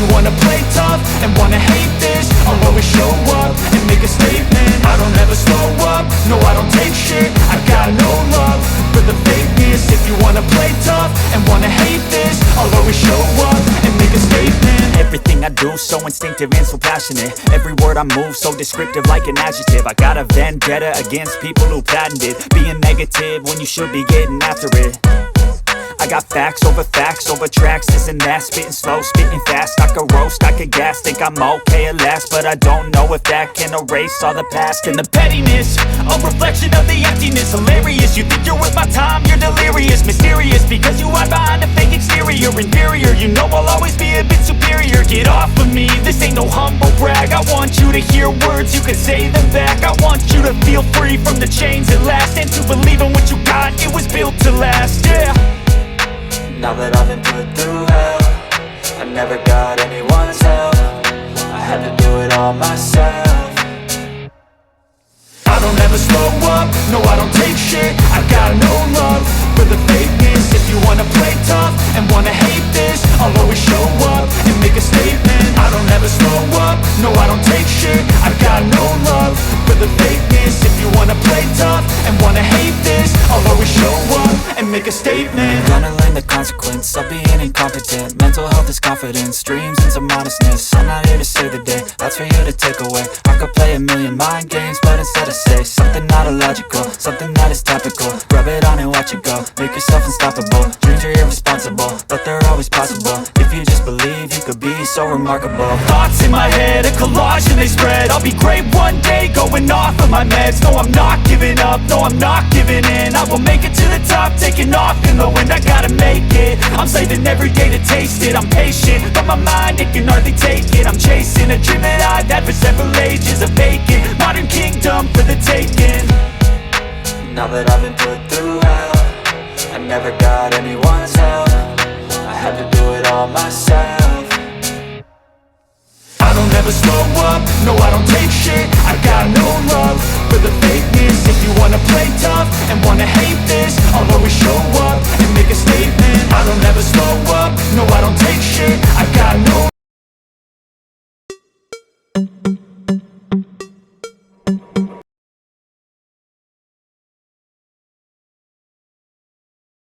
you wanna play tough and wanna hate this, I'll always show up and make a statement. I don't ever slow up, no I don't take shit. I got no love for the fakeness. If you wanna play tough and wanna hate this, I'll always show up and make a statement. Everything I do so instinctive and so passionate. Every word I move so descriptive like an adjective. I got a vendetta against people who patented being negative when you should be getting after it. I got facts over tracks, this and that. Spitting slow, spitting fast. I could roast, I could gas. Think I'm okay at last, but I don't know if that can erase all the past. And the pettiness, a reflection of the emptiness. Hilarious, you think you're worth my time, you're delirious. Mysterious, because you hide behind a fake exterior. Inferior, you know I'll always be a bit superior. Get off of me, this ain't no humble brag. I want you to hear words, you can say them back. I want you to feel free from the chains at last, and to believe in what you got, it was built to last, yeah. Now that I've been put through hell, I never got anyone's help. I had to do it all myself. I don't ever slow up, no I don't take shit. I got no love for the fakeness. If you wanna play tough and wanna hate this, I'll always show up and make a statement. I don't ever slow up, no I don't take shit. I got no love for the fakeness. If you wanna play tough and wanna hate this, I'll always show up and make a statement. Gonna learn the consequence of being incompetent. Mental health is confidence, dreams into modestness. I'm not here to save the day, that's for you to take away. I could play a million mind games, but instead I say something not illogical, something that is topical. Rub it on and watch it go, make yourself unstoppable. Dreams are irresponsible, but they're always possible. If you just believe, you could be so remarkable. Thoughts in my head, a collage and they spread. I'll be great one day, going off of my meds. No I'm not giving up, no I'm not giving in. I will make it to the top, taking off in the wind. I gotta make it, I'm saving every day to taste it. I'm patient, but my mind, it can hardly take it. I'm chasing a dream that I've had for several ages. A vacant, modern kingdom for the taking. Now that I've been put through hell, I never got anyone's help.